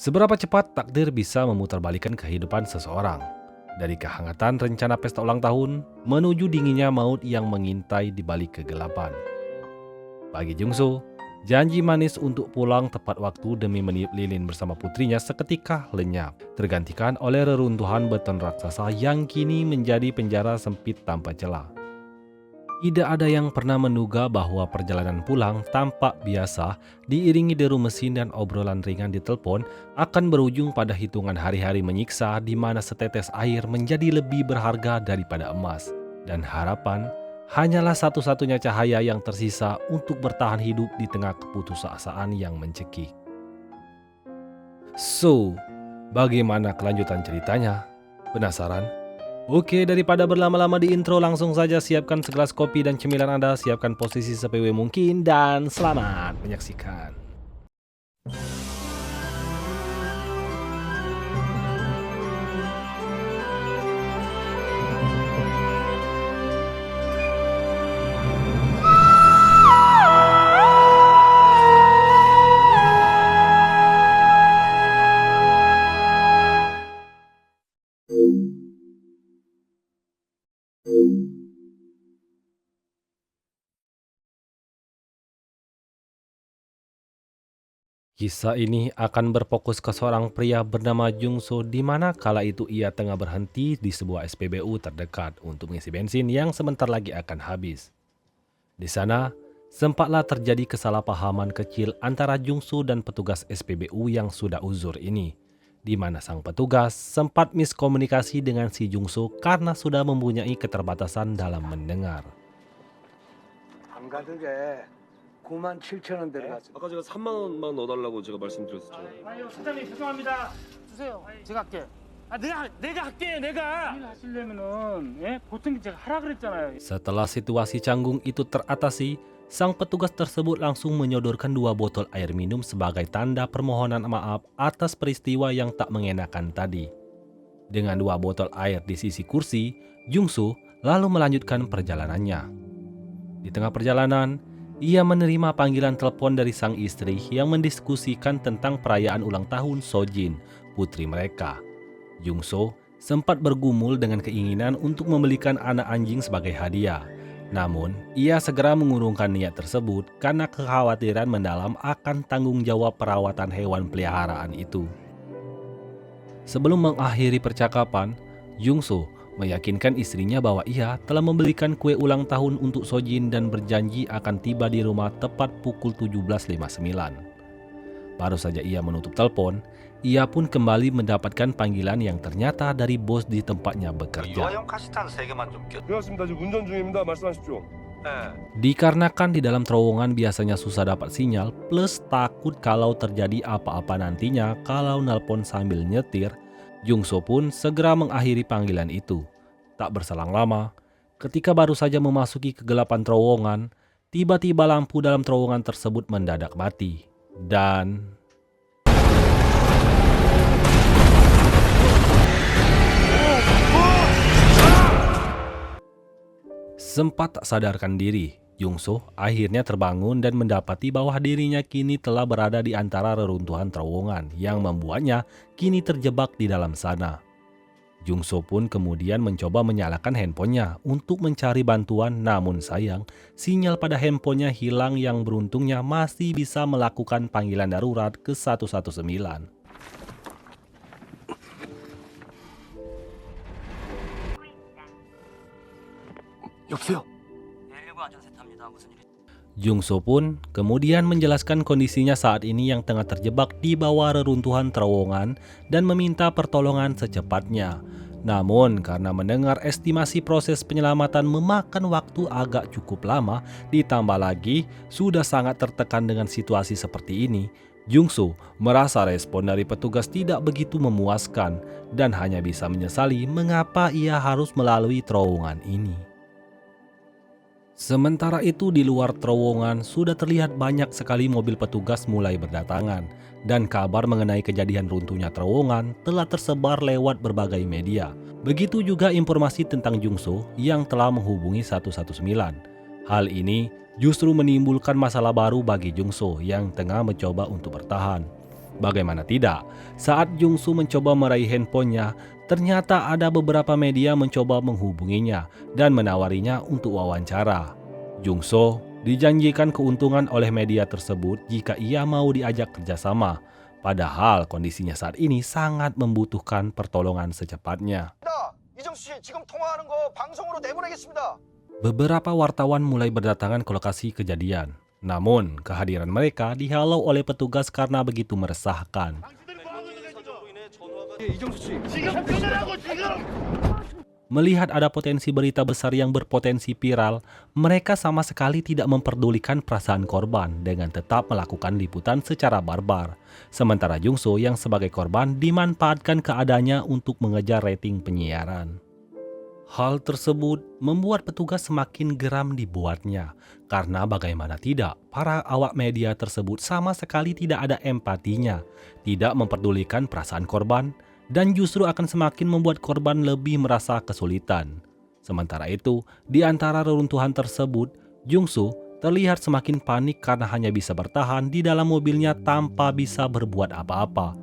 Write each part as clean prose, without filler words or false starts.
Seberapa cepat takdir bisa memutarbalikkan kehidupan seseorang? Dari kehangatan rencana pesta ulang tahun, menuju dinginnya maut yang mengintai di balik kegelapan. Bagi Jungsu, janji manis untuk pulang tepat waktu demi meniup lilin bersama putrinya seketika lenyap, tergantikan oleh reruntuhan beton raksasa yang kini menjadi penjara sempit tanpa celah. Tidak ada yang pernah menduga bahwa perjalanan pulang tampak biasa, diiringi deru mesin dan obrolan ringan di telepon, akan berujung pada hitungan hari-hari menyiksa di mana setetes air menjadi lebih berharga daripada emas. Dan harapan hanyalah satu-satunya cahaya yang tersisa untuk bertahan hidup di tengah keputusasaan yang mencekik. So, bagaimana kelanjutan ceritanya? Penasaran? Oke, daripada berlama-lama di intro, langsung saja siapkan segelas kopi dan cemilan Anda, siapkan posisi se-PW mungkin, dan selamat menyaksikan. Kisah ini akan berfokus ke seorang pria bernama Jungso di mana kala itu ia tengah berhenti di sebuah SPBU terdekat untuk mengisi bensin yang sebentar lagi akan habis. Di sana, sempatlah terjadi kesalahpahaman kecil antara Jungso dan petugas SPBU yang sudah uzur ini, di mana sang petugas sempat miskomunikasi dengan si Jungso karena sudah mempunyai keterbatasan dalam mendengar. 안 가득에 97,000원대로 갔습니다. 아까 제가 3만 원만 넣어달라고 제가 말씀드렸었죠. 아유 사장님 죄송합니다. 주세요. 제가 할게. 아 내가 할게 내가. 일 하시려면은 보통 제가 하라 그랬잖아요. Setelah situasi canggung itu teratasi, sang petugas tersebut langsung menyodorkan 2 botol air minum sebagai tanda permohonan maaf atas peristiwa yang tak mengenakan tadi. Dengan 2 botol air di sisi kursi, Jungso lalu melanjutkan perjalanannya. Di tengah perjalanan, ia menerima panggilan telepon dari sang istri yang mendiskusikan tentang perayaan ulang tahun Sojin, putri mereka. Jungso sempat bergumul dengan keinginan untuk membelikan anak anjing sebagai hadiah. Namun, ia segera mengurungkan niat tersebut karena kekhawatiran mendalam akan tanggung jawab perawatan hewan peliharaan itu. Sebelum mengakhiri percakapan, Jungso meyakinkan istrinya bahwa ia telah membelikan kue ulang tahun untuk Sojin dan berjanji akan tiba di rumah tepat pukul 17.59. Baru saja ia menutup telepon, ia pun kembali mendapatkan panggilan yang ternyata dari bos di tempatnya bekerja. 유아용 카시탄 3개만 좀 껴. 반갑습니다. 지금 운전 중입니다. 말씀하십시오. Dikarenakan di dalam terowongan biasanya susah dapat sinyal, plus takut kalau terjadi apa-apa nantinya kalau nelpon sambil nyetir, Jungso pun segera mengakhiri panggilan itu. Tak berselang lama, ketika baru saja memasuki kegelapan terowongan, tiba-tiba lampu dalam terowongan tersebut mendadak mati. Dan sempat tak sadarkan diri, Jungso akhirnya terbangun dan mendapati bahwa dirinya kini telah berada di antara reruntuhan terowongan yang membuatnya kini terjebak di dalam sana. Jungso pun kemudian mencoba menyalakan handphonenya untuk mencari bantuan, namun sayang sinyal pada handphonenya hilang yang beruntungnya masih bisa melakukan panggilan darurat ke 119. 여보세요? Jungso pun kemudian menjelaskan kondisinya saat ini yang tengah terjebak di bawah reruntuhan terowongan dan meminta pertolongan secepatnya. Namun karena mendengar estimasi proses penyelamatan memakan waktu agak cukup lama, ditambah lagi sudah sangat tertekan dengan situasi seperti ini, Jungso merasa respon dari petugas tidak begitu memuaskan dan hanya bisa menyesali mengapa ia harus melalui terowongan ini. Sementara itu di luar terowongan sudah terlihat banyak sekali mobil petugas mulai berdatangan dan kabar mengenai kejadian runtuhnya terowongan telah tersebar lewat berbagai media. Begitu juga informasi tentang Jungso yang telah menghubungi 119. Hal ini justru menimbulkan masalah baru bagi Jungso yang tengah mencoba untuk bertahan. Bagaimana tidak, saat Jungsu mencoba meraih handphonenya, ternyata ada beberapa media mencoba menghubunginya dan menawarinya untuk wawancara. Jungsu dijanjikan keuntungan oleh media tersebut jika ia mau diajak kerjasama, padahal kondisinya saat ini sangat membutuhkan pertolongan secepatnya. 이정수 씨 지금 통화하는 거 방송으로 내보내겠습니다. Beberapa wartawan mulai berdatangan ke lokasi kejadian. Namun, kehadiran mereka dihalau oleh petugas karena begitu meresahkan. Melihat ada potensi berita besar yang berpotensi viral, mereka sama sekali tidak memperdulikan perasaan korban dengan tetap melakukan liputan secara barbar. Sementara Jungsu yang sebagai korban dimanfaatkan keadaannya untuk mengejar rating penyiaran. Hal tersebut membuat petugas semakin geram dibuatnya, karena bagaimana tidak, para awak media tersebut sama sekali tidak ada empatinya, tidak memperdulikan perasaan korban, dan justru akan semakin membuat korban lebih merasa kesulitan. Sementara itu, di antara reruntuhan tersebut, Jungsu terlihat semakin panik karena hanya bisa bertahan di dalam mobilnya tanpa bisa berbuat apa-apa.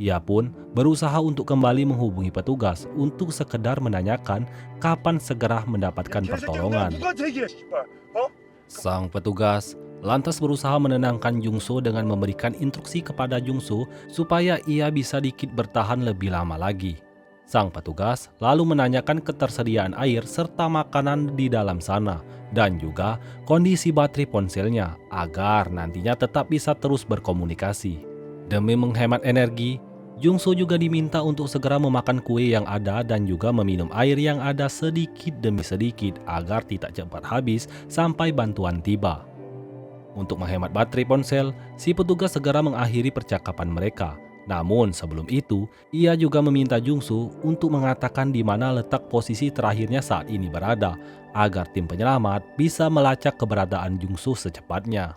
Ia pun berusaha untuk kembali menghubungi petugas untuk sekedar menanyakan kapan segera mendapatkan pertolongan. Sang petugas lantas berusaha menenangkan Jungsu dengan memberikan instruksi kepada Jungsu supaya ia bisa dikit bertahan lebih lama lagi. Sang petugas lalu menanyakan ketersediaan air serta makanan di dalam sana dan juga kondisi baterai ponselnya agar nantinya tetap bisa terus berkomunikasi. Demi menghemat energi, Jungsu juga diminta untuk segera memakan kue yang ada dan juga meminum air yang ada sedikit demi sedikit agar tidak cepat habis sampai bantuan tiba. Untuk menghemat baterai ponsel, si petugas segera mengakhiri percakapan mereka. Namun sebelum itu, ia juga meminta Jungsu untuk mengatakan di mana letak posisi terakhirnya saat ini berada, agar tim penyelamat bisa melacak keberadaan Jungsu secepatnya.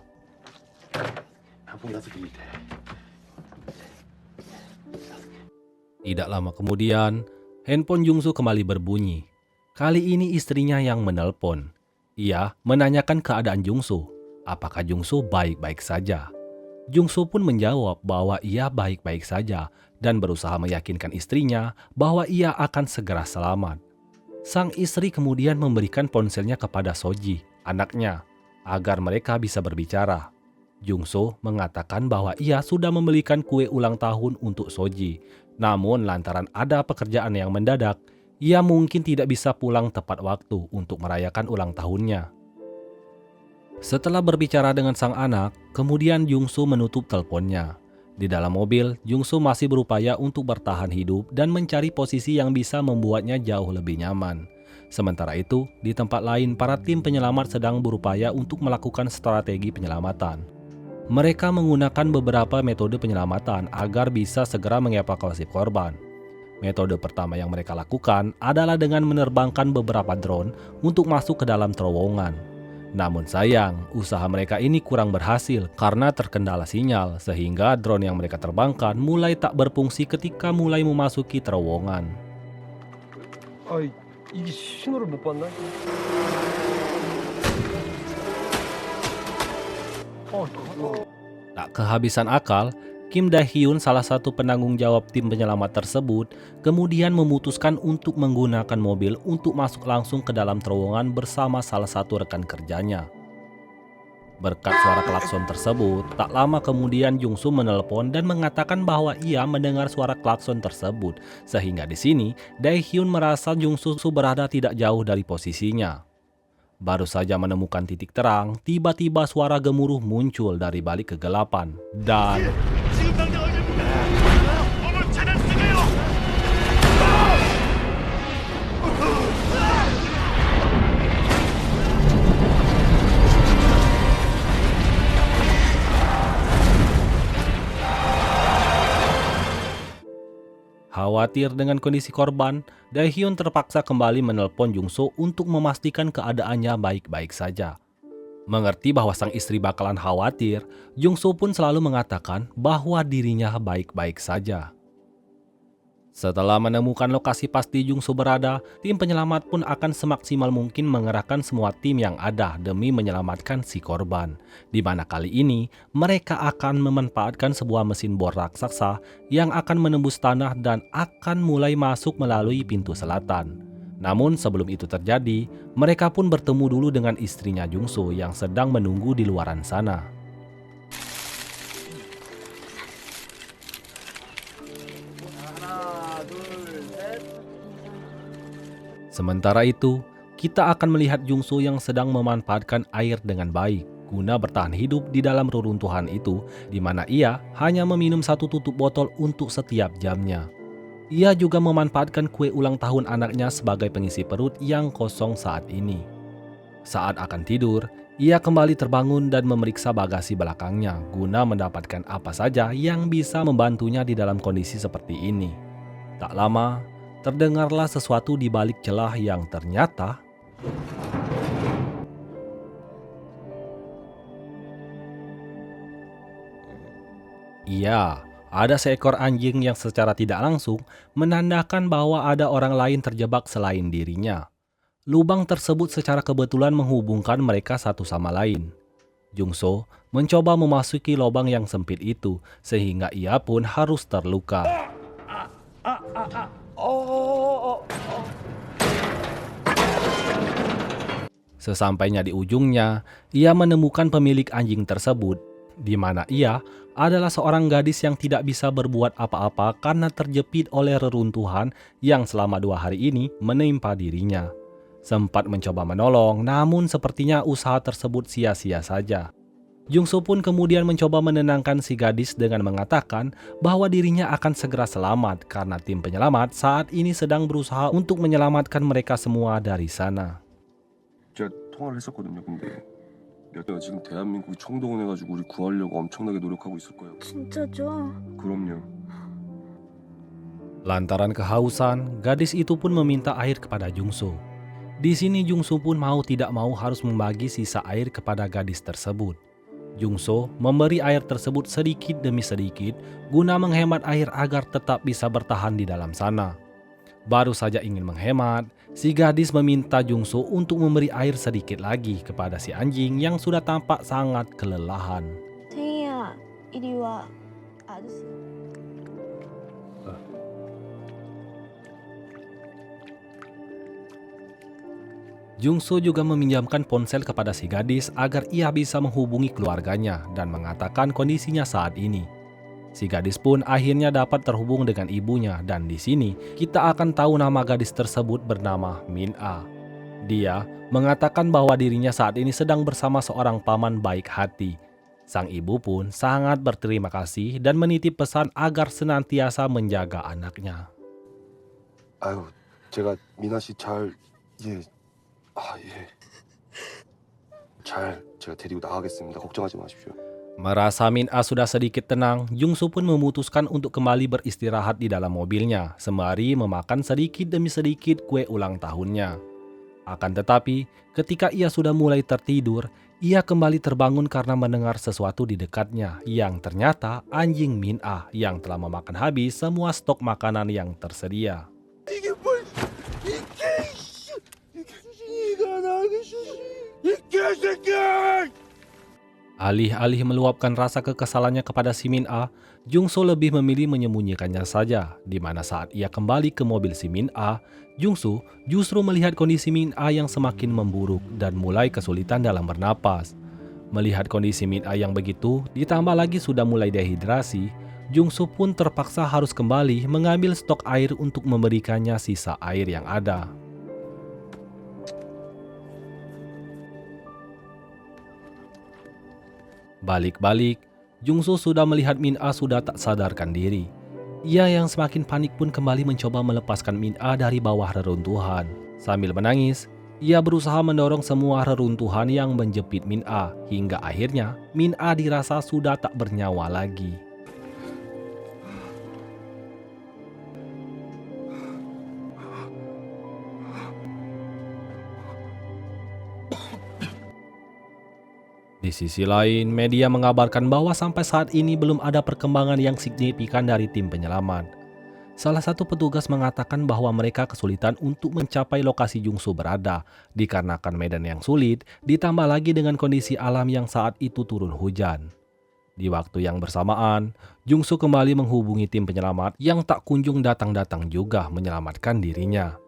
Tidak lama kemudian, handphone Jungsu kembali berbunyi. Kali ini istrinya yang menelpon. Ia menanyakan keadaan Jungsu. Apakah Jungsu baik-baik saja? Jungsu pun menjawab bahwa ia baik-baik saja dan berusaha meyakinkan istrinya bahwa ia akan segera selamat. Sang istri kemudian memberikan ponselnya kepada Soji, anaknya, agar mereka bisa berbicara. Jungsu mengatakan bahwa ia sudah membelikan kue ulang tahun untuk Soji. Namun lantaran ada pekerjaan yang mendadak, ia mungkin tidak bisa pulang tepat waktu untuk merayakan ulang tahunnya. Setelah berbicara dengan sang anak, kemudian Jungsu menutup teleponnya. Di dalam mobil, Jungsu masih berupaya untuk bertahan hidup dan mencari posisi yang bisa membuatnya jauh lebih nyaman. Sementara itu, di tempat lain para tim penyelamat sedang berupaya untuk melakukan strategi penyelamatan. Mereka menggunakan beberapa metode penyelamatan agar bisa segera mengevakuasi korban. Metode pertama yang mereka lakukan adalah dengan menerbangkan beberapa drone untuk masuk ke dalam terowongan. Namun sayang, usaha mereka ini kurang berhasil karena terkendala sinyal sehingga drone yang mereka terbangkan mulai tak berfungsi ketika mulai memasuki terowongan. 이게 신호를 못 봤나? Tak kehabisan akal, Kim Dae-hyun, salah satu penanggung jawab tim penyelamat tersebut, kemudian memutuskan untuk menggunakan mobil untuk masuk langsung ke dalam terowongan bersama salah satu rekan kerjanya. Berkat suara klakson tersebut, tak lama kemudian Jungsu menelpon dan mengatakan bahwa ia mendengar suara klakson tersebut, sehingga di sini Dae-hyun merasa Jungsu berada tidak jauh dari posisinya. Baru saja menemukan titik terang, tiba-tiba suara gemuruh muncul dari balik kegelapan dan khawatir dengan kondisi korban, Dae-hyun terpaksa kembali menelpon Jungsu untuk memastikan keadaannya baik-baik saja. Mengerti bahwa sang istri bakalan khawatir, Jungsu pun selalu mengatakan bahwa dirinya baik-baik saja. Setelah menemukan lokasi pasti Jungsu berada, tim penyelamat pun akan semaksimal mungkin mengerahkan semua tim yang ada demi menyelamatkan si korban. Di mana kali ini, mereka akan memanfaatkan sebuah mesin bor raksasa yang akan menembus tanah dan akan mulai masuk melalui pintu selatan. Namun sebelum itu terjadi, mereka pun bertemu dulu dengan istrinya Jungsu yang sedang menunggu di luaran sana. Sementara itu, kita akan melihat Jungsu yang sedang memanfaatkan air dengan baik guna bertahan hidup di dalam reruntuhan itu, di mana ia hanya meminum 1 tutup botol untuk setiap jamnya. Ia juga memanfaatkan kue ulang tahun anaknya sebagai pengisi perut yang kosong saat ini. Saat akan tidur, ia kembali terbangun dan memeriksa bagasi belakangnya guna mendapatkan apa saja yang bisa membantunya di dalam kondisi seperti ini. Tak lama, terdengarlah sesuatu di balik celah yang ternyata ada seekor anjing yang secara tidak langsung menandakan bahwa ada orang lain terjebak selain dirinya. Lubang tersebut secara kebetulan menghubungkan mereka satu sama lain. Jungsu mencoba memasuki lubang yang sempit itu sehingga ia pun harus terluka. Sesampainya di ujungnya, ia menemukan pemilik anjing tersebut, di mana ia adalah seorang gadis yang tidak bisa berbuat apa-apa karena terjepit oleh reruntuhan yang selama 2 hari ini menimpa dirinya. Sempat mencoba menolong, namun sepertinya usaha tersebut sia-sia saja. Jungsu pun kemudian mencoba menenangkan si gadis dengan mengatakan bahwa dirinya akan segera selamat karena tim penyelamat saat ini sedang berusaha untuk menyelamatkan mereka semua dari sana. 제가 통화를 했었거든요. 근데 내가 지금 대한민국 총동원해가지고 우리 구하려고 엄청나게 노력하고 있을 거예요. 진짜죠? 그럼요. Lantaran kehausan, gadis itu pun meminta air kepada Jungsu. Di sini Jungsu pun mau tidak mau harus membagi sisa air kepada gadis tersebut. Jungsu memberi air tersebut sedikit demi sedikit guna menghemat air agar tetap bisa bertahan di dalam sana. Baru saja ingin menghemat, si gadis meminta Jungsu untuk memberi air sedikit lagi kepada si anjing yang sudah tampak sangat kelelahan. 태희야, 이리 와. 아저씨. Jungsu juga meminjamkan ponsel kepada si gadis agar ia bisa menghubungi keluarganya dan mengatakan kondisinya saat ini. Si gadis pun akhirnya dapat terhubung dengan ibunya dan di sini kita akan tahu nama gadis tersebut bernama Min-a. Dia mengatakan bahwa dirinya saat ini sedang bersama seorang paman baik hati. Sang ibu pun sangat berterima kasih dan menitip pesan agar senantiasa menjaga anaknya. 아유, 제가 미나 씨 제가 데리고 나가겠습니다. 걱정하지 마십시오. Merasa Min-a sudah sedikit tenang, Jungsu pun memutuskan untuk kembali beristirahat di dalam mobilnya, sembari memakan sedikit demi sedikit kue ulang tahunnya. Akan tetapi, ketika ia sudah mulai tertidur, ia kembali terbangun karena mendengar sesuatu di dekatnya, yang ternyata anjing Min-a yang telah memakan habis semua stok makanan yang tersedia. Alih-alih meluapkan rasa kekesalannya kepada si Min-a, Jungsu lebih memilih menyembunyikannya saja, di mana saat ia kembali ke mobil si Min-a, Jungsu justru melihat kondisi Min-a yang semakin memburuk dan mulai kesulitan dalam bernapas. Melihat kondisi Min-a yang begitu, ditambah lagi sudah mulai dehidrasi, Jungsu pun terpaksa harus kembali mengambil stok air untuk memberikannya sisa air yang ada. Balik-balik, Jungsu sudah melihat Min-a sudah tak sadarkan diri. Ia yang semakin panik pun kembali mencoba melepaskan Min-a dari bawah reruntuhan. Sambil menangis, ia berusaha mendorong semua reruntuhan yang menjepit Min-a, hingga akhirnya Min-a dirasa sudah tak bernyawa lagi. Di sisi lain, media mengabarkan bahwa sampai saat ini belum ada perkembangan yang signifikan dari tim penyelamat. Salah satu petugas mengatakan bahwa mereka kesulitan untuk mencapai lokasi Jungsu berada, dikarenakan medan yang sulit, ditambah lagi dengan kondisi alam yang saat itu turun hujan. Di waktu yang bersamaan, Jungsu kembali menghubungi tim penyelamat yang tak kunjung datang-datang juga menyelamatkan dirinya.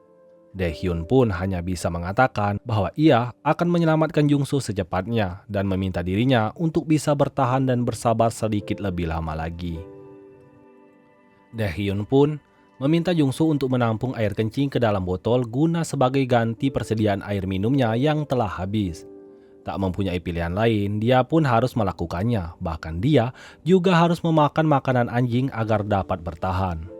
Daehyun pun hanya bisa mengatakan bahwa ia akan menyelamatkan Jungsu secepatnya dan meminta dirinya untuk bisa bertahan dan bersabar sedikit lebih lama lagi. Daehyun pun meminta Jungsu untuk menampung air kencing ke dalam botol guna sebagai ganti persediaan air minumnya yang telah habis. Tak mempunyai pilihan lain, dia pun harus melakukannya. Bahkan dia juga harus memakan makanan anjing agar dapat bertahan.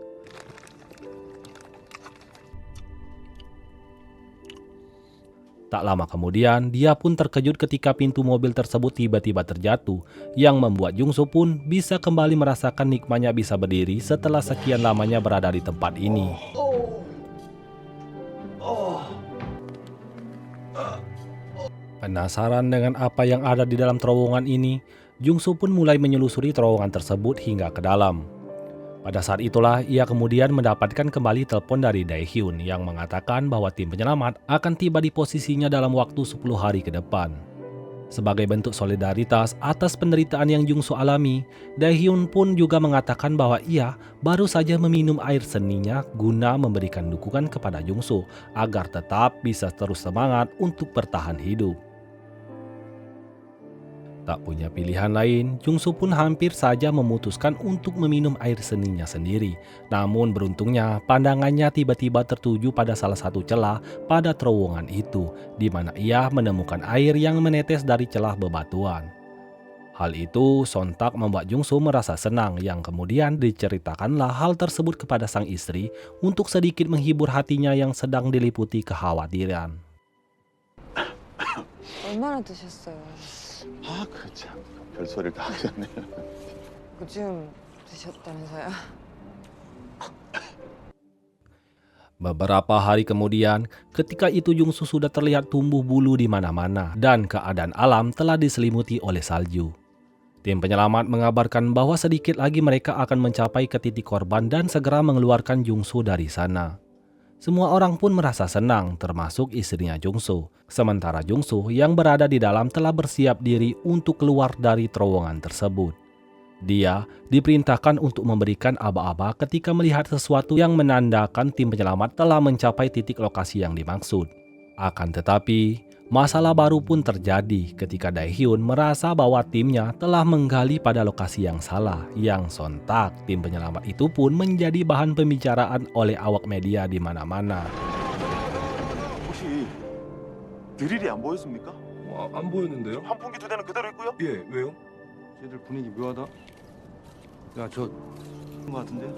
Tak lama kemudian, dia pun terkejut ketika pintu mobil tersebut tiba-tiba terjatuh, yang membuat Jungsu pun bisa kembali merasakan nikmatnya bisa berdiri setelah sekian lamanya berada di tempat ini. Penasaran dengan apa yang ada di dalam terowongan ini, Jungsu pun mulai menyelusuri terowongan tersebut hingga ke dalam. Pada saat itulah ia kemudian mendapatkan kembali telepon dari Daehyun yang mengatakan bahwa tim penyelamat akan tiba di posisinya dalam waktu 10 hari ke depan. Sebagai bentuk solidaritas atas penderitaan yang Jungsu alami, Daehyun pun juga mengatakan bahwa ia baru saja meminum air seninya guna memberikan dukungan kepada Jungsu agar tetap bisa terus semangat untuk bertahan hidup. Tak punya pilihan lain, Jungsu pun hampir saja memutuskan untuk meminum air seninya sendiri. Namun beruntungnya, pandangannya tiba-tiba tertuju pada salah satu celah pada terowongan itu, di mana ia menemukan air yang menetes dari celah bebatuan. Hal itu sontak membuat Jungsu merasa senang, yang kemudian diceritakanlah hal tersebut kepada sang istri untuk sedikit menghibur hatinya yang sedang diliputi kekhawatiran. 얼마나 드셨어요? 아, 그 참 별소리를 다 하셨네요. 요즘 드셨다면서요? Beberapa hari kemudian, ketika itu Jungsu sudah terlihat tumbuh bulu di mana-mana dan keadaan alam telah diselimuti oleh salju. Tim penyelamat mengabarkan bahwa sedikit lagi mereka akan mencapai ke titik korban dan segera mengeluarkan Jungsu dari sana. Semua orang pun merasa senang, termasuk istrinya Jungsu. Sementara Jungsu yang berada di dalam telah bersiap diri untuk keluar dari terowongan tersebut. Dia diperintahkan untuk memberikan aba-aba ketika melihat sesuatu yang menandakan tim penyelamat telah mencapai titik lokasi yang dimaksud. Akan tetapi, masalah baru pun terjadi ketika Daehyun merasa bahwa timnya telah menggali pada lokasi yang salah, yang sontak tim penyelamat itu pun menjadi bahan pembicaraan oleh awak media di mana-mana. 혹시 드릴이 안 보였습니까? 안 보였는데요? 환풍기 두 대는 그대로 있고요. 예, 왜요? 쟤들 분위기 묘하다. 야, 저 것 같은데.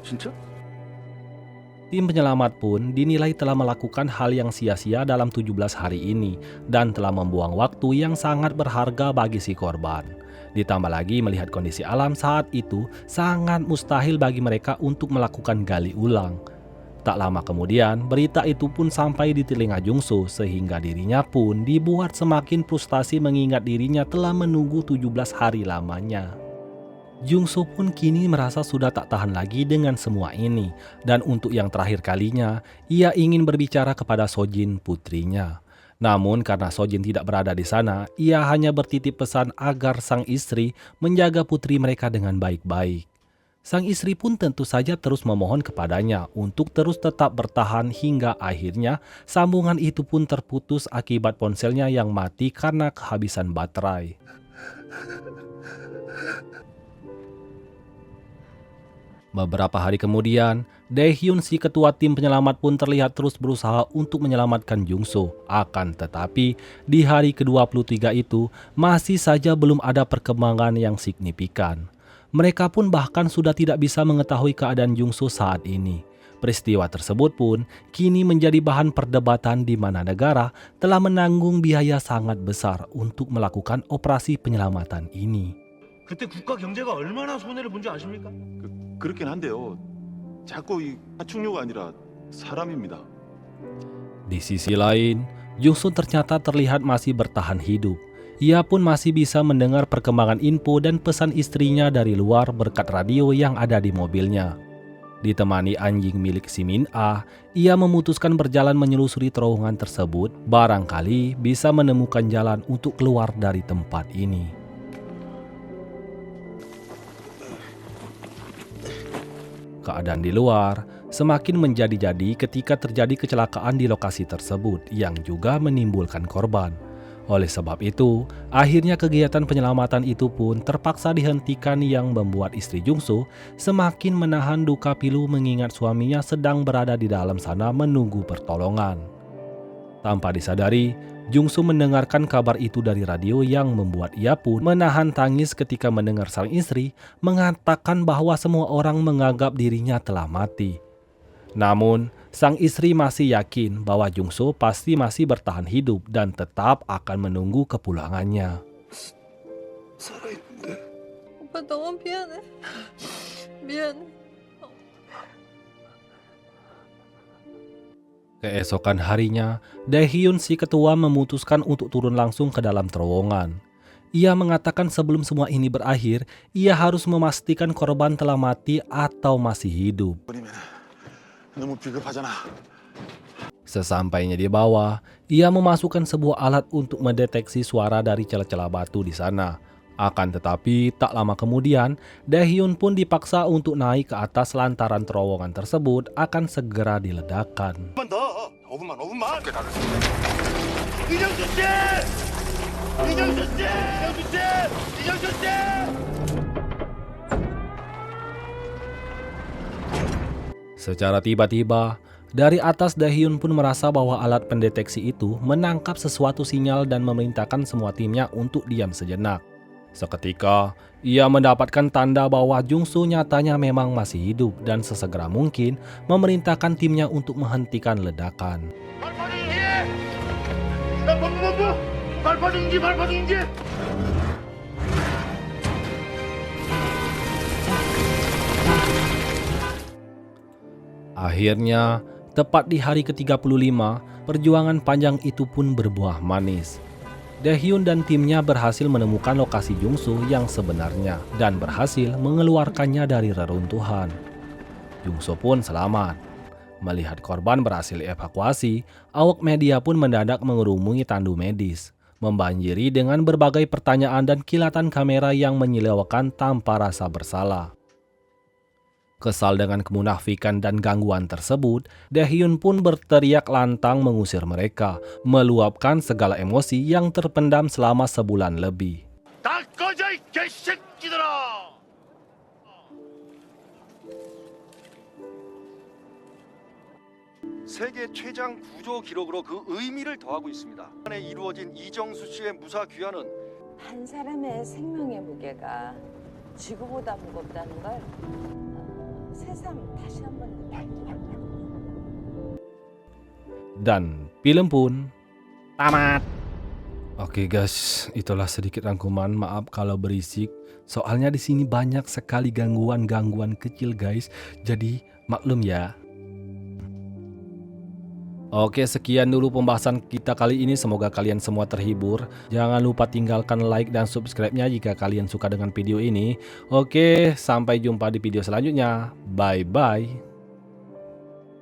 진짜? Tim penyelamat pun dinilai telah melakukan hal yang sia-sia dalam 17 hari ini dan telah membuang waktu yang sangat berharga bagi si korban. Ditambah lagi melihat kondisi alam saat itu sangat mustahil bagi mereka untuk melakukan gali ulang. Tak lama kemudian, berita itu pun sampai di telinga Jungsu sehingga dirinya pun dibuat semakin frustasi mengingat dirinya telah menunggu 17 hari lamanya. Jungsu pun kini merasa sudah tak tahan lagi dengan semua ini, dan untuk yang terakhir kalinya, ia ingin berbicara kepada Sojin, putrinya. Namun karena Sojin tidak berada di sana, ia hanya bertitip pesan agar sang istri menjaga putri mereka dengan baik-baik. Sang istri pun tentu saja terus memohon kepadanya untuk terus tetap bertahan hingga akhirnya sambungan itu pun terputus akibat ponselnya yang mati karena kehabisan baterai. Beberapa hari kemudian, Daehyun si ketua tim penyelamat pun terlihat terus berusaha untuk menyelamatkan Jungsu. Akan tetapi, di hari ke-23 itu masih saja belum ada perkembangan yang signifikan. Mereka pun bahkan sudah tidak bisa mengetahui keadaan Jungsu saat ini. Peristiwa tersebut pun kini menjadi bahan perdebatan di mana negara telah menanggung biaya sangat besar untuk melakukan operasi penyelamatan ini. 그때 국가 경제가 얼마나 손해를 본 줄 아십니까? 그렇긴 한데요. 자꾸 이 파충류가 아니라 사람입니다. Di sisi lain, Jungsu ternyata terlihat masih bertahan hidup. Ia pun masih bisa mendengar perkembangan info dan pesan istrinya dari luar berkat radio yang ada di mobilnya. Ditemani anjing milik si Min Ah, ia memutuskan berjalan menyelusuri terowongan tersebut, barangkali bisa menemukan jalan untuk keluar dari tempat ini. Keadaan di luar semakin menjadi-jadi ketika terjadi kecelakaan di lokasi tersebut yang juga menimbulkan korban. Oleh sebab itu, akhirnya kegiatan penyelamatan itu pun terpaksa dihentikan yang membuat istri Jungsu semakin menahan duka pilu mengingat suaminya sedang berada di dalam sana menunggu pertolongan. Tanpa disadari, Jungsu mendengarkan kabar itu dari radio yang membuat ia pun menahan tangis ketika mendengar sang istri mengatakan bahwa semua orang menganggap dirinya telah mati. Namun, sang istri masih yakin bahwa Jungsu pasti masih bertahan hidup dan tetap akan menunggu kepulangannya. 오빠 너무 미안해. 미안해. Keesokan harinya, Daehyun si ketua memutuskan untuk turun langsung ke dalam terowongan. Ia mengatakan sebelum semua ini berakhir, ia harus memastikan korban telah mati atau masih hidup. 너무 비겁하잖아. Sesampainya di bawah, ia memasukkan sebuah alat untuk mendeteksi suara dari celah-celah batu di sana. Akan tetapi, tak lama kemudian, Daehyun pun dipaksa untuk naik ke atas lantaran terowongan tersebut akan segera diledakkan. 5분만. Secara tiba-tiba, dari atas Daehyun pun merasa bahwa alat pendeteksi itu menangkap sesuatu sinyal dan memerintahkan semua timnya untuk diam sejenak. Seketika, ia mendapatkan tanda bahwa Jungsu nyatanya memang masih hidup dan sesegera mungkin memerintahkan timnya untuk menghentikan ledakan. Akhirnya, tepat di hari ke-35, perjuangan panjang itu pun berbuah manis. Daehyun dan timnya berhasil menemukan lokasi Jungsu yang sebenarnya dan berhasil mengeluarkannya dari reruntuhan. Jungsu pun selamat. Melihat korban berhasil evakuasi, awak media pun mendadak mengerumuni tandu medis, membanjiri dengan berbagai pertanyaan dan kilatan kamera yang menyilaukan tanpa rasa bersalah. Kesal dengan kemunafikan dan gangguan tersebut, Daehyun pun berteriak lantang mengusir mereka, meluapkan segala emosi yang terpendam selama sebulan lebih. 세계 최장 구조 기록으로 그 의미를 더하고 있습니다. 안에 이루어진 이정수 씨의 무사 귀환은 한 사람의 생명의 무게가 지구보다 무겁다는 걸 새삼 다시 한번 느꼈습니다. Dan film pun tamat. Oke guys, itulah sedikit rangkuman. Maaf kalau berisik. Soalnya di sini banyak sekali gangguan-gangguan kecil guys. Jadi maklum ya. Oke, sekian dulu pembahasan kita kali ini. Semoga kalian semua terhibur. Jangan lupa tinggalkan like dan subscribe-nya jika kalian suka dengan video ini. Oke, sampai jumpa di video selanjutnya. Bye-bye.